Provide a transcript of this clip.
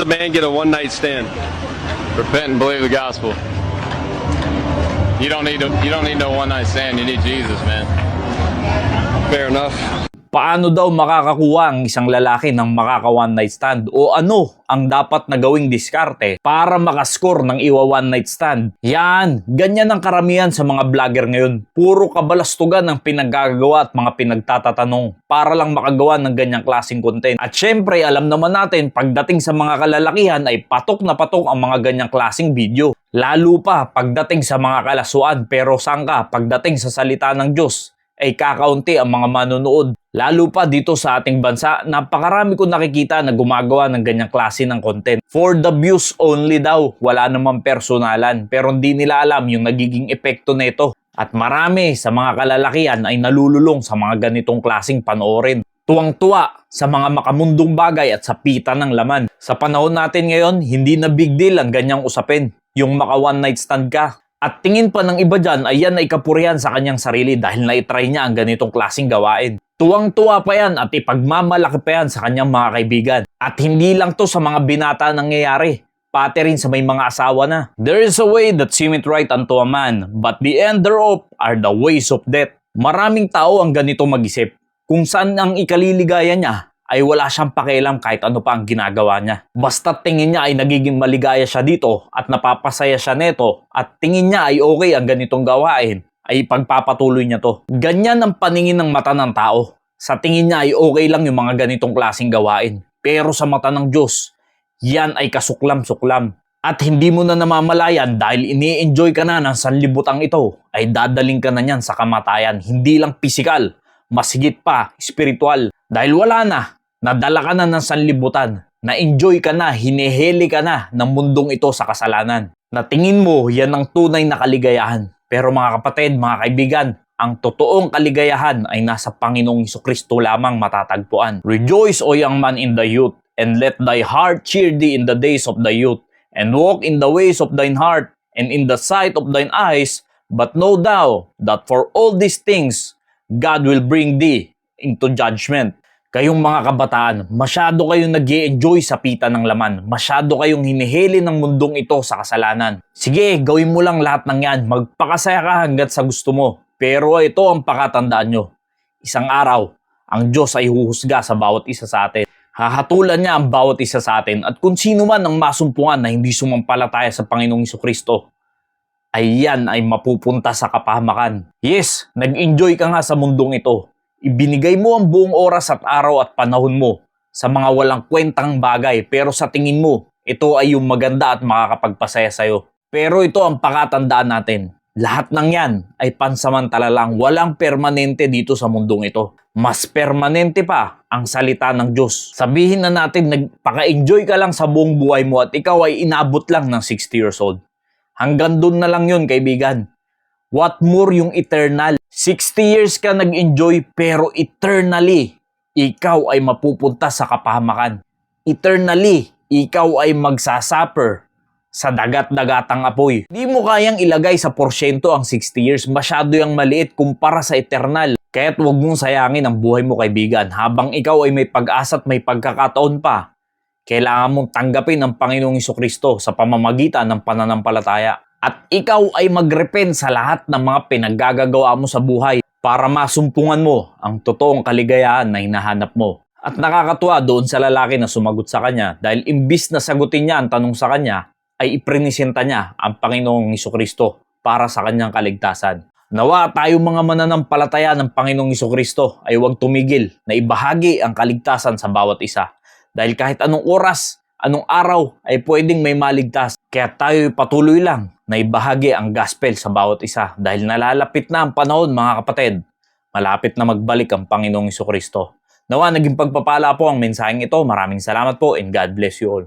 does a man get a one-night stand? Repent and believe the gospel. You don't need no one-night stand. You need Jesus, man. Fair enough. Paano daw makakakuha ang isang lalaki ng makaka one night stand? O ano ang dapat na gawing diskarte para makascore ng iwa one night stand? Yan, ganyan ang karamihan sa mga vlogger ngayon. Puro kabalastugan ang pinaggagawa at mga pinagtatatanong para lang makagawa ng ganyang klaseng content. At syempre, alam naman natin, pagdating sa mga kalalakihan ay patok na patok ang mga ganyang klaseng video. Lalo pa pagdating sa mga kalasuan, pero saan ka pagdating sa salita ng Diyos? Ay kakaunti ang mga manonood. Lalo pa dito sa ating bansa, napakarami ko nakikita na gumagawa ng ganyang klase ng content. For the views only daw, wala namang personalan. Pero hindi nila alam yung nagiging epekto nito. At marami sa mga kalalakihan ay nalululong sa mga ganitong klaseng panoorin. Tuwang-tuwa sa mga makamundong bagay at sa pita ng laman. Sa panahon natin ngayon, hindi na big deal ang ganyang usapin. Yung maka one night stand ka. At tingin pa ng iba dyan ay yan ay kapurihan sa kanyang sarili dahil na-try niya ang ganitong klaseng gawain. Tuwang-tuwa pa yan at ipagmamalaki pa yan sa kanyang mga kaibigan. At hindi lang to sa mga binata nangyayari, pati rin sa may mga asawa na. There is a way that seemeth right unto a man, but the end thereof are the ways of death. Maraming tao ang ganito mag-isip. Kung saan ang ikaliligaya niya, ay wala siyang pakialam kahit ano pa ang ginagawa niya. Basta tingin niya ay nagiging maligaya siya dito at napapasaya siya neto at tingin niya ay okay ang ganitong gawain, ay pagpapatuloy niya to. Ganyan ang paningin ng mata ng tao. Sa tingin niya ay okay lang yung mga ganitong klaseng gawain. Pero sa mata ng Diyos, yan ay kasuklam-suklam. At hindi mo na namamalayan dahil ini-enjoy ka na ng sanlibutang ito, ay dadaling ka na niyan sa kamatayan. Hindi lang pisikal, mas higit pa, spiritual. Dahil wala na. Nadala ka na ng sanlibutan, na-enjoy ka na, hinihili ka na ng mundong ito sa kasalanan. Natingin mo, yan ang tunay na kaligayahan. Pero mga kapatid, mga kaibigan, ang totoong kaligayahan ay nasa Panginoong Jesucristo lamang matatagpuan. Rejoice, O young man, in the youth, and let thy heart cheer thee in the days of thy youth, and walk in the ways of thine heart, and in the sight of thine eyes, but know thou that for all these things, God will bring thee into judgment. Kayong mga kabataan, masyado kayong nag-i-enjoy sa pita ng laman. Masyado kayong hinihili ng mundong ito sa kasalanan. Sige, gawin mo lang lahat ng yan. Magpakasaya ka hanggat sa gusto mo. Pero ito ang pakatandaan nyo. Isang araw, ang Diyos ay huhusga sa bawat isa sa atin. Hahatulan niya ang bawat isa sa atin. At kung sino man ang masumpungan na hindi sumampalataya sa Panginoong Jesucristo, ay yan ay mapupunta sa kapahamakan. Yes, nag-enjoy ka nga sa mundong ito. Ibinigay mo ang buong oras at araw at panahon mo sa mga walang kwentang bagay, pero sa tingin mo, ito ay yung maganda at makakapagpasaya sa'yo. Pero ito ang pakatandaan natin. Lahat ng yan ay pansamantala lang, walang permanente dito sa mundong ito. Mas permanente pa ang salita ng Diyos. Sabihin na natin, nagpaka-enjoy ka lang sa buong buhay mo at ikaw ay inabot lang ng 60 years old. Hanggang doon na lang yun, kaibigan. What more yung eternal? 60 years ka nag-enjoy pero eternally, ikaw ay mapupunta sa kapahamakan. Eternally, ikaw ay magsasuffer sa dagat-dagatang apoy. Di mo kayang ilagay sa porsyento ang 60 years. Masyado yung maliit kumpara sa eternal. Kaya't huwag mong sayangin ang buhay mo, kaibigan. Habang ikaw ay may pag-asa at may pagkakataon pa, kailangan mong tanggapin ang Panginoong Jesucristo sa pamamagitan ng pananampalataya. At ikaw ay magrepent sa lahat ng mga pinaggagawa mo sa buhay para masumpungan mo ang totoong kaligayahan na hinahanap mo. At nakakatuwa doon sa lalaki na sumagot sa kanya dahil imbis na sagutin niya ang tanong sa kanya, ay iprinisenta niya ang Panginoong Jesucristo para sa kanyang kaligtasan. Nawa tayo mga mananampalataya ng Panginoong Jesucristo ay huwag tumigil na ibahagi ang kaligtasan sa bawat isa. Dahil kahit anong oras, anong araw ay pwedeng may maligtas. Kaya tayo patuloy lang na ibahagi ang gospel sa bawat isa dahil nalalapit na ang panahon, mga kapatid. Malapit na magbalik ang Panginoong Jesucristo. Nawa naging pagpapala po ang mensaheng ito. Maraming salamat po and God bless you all.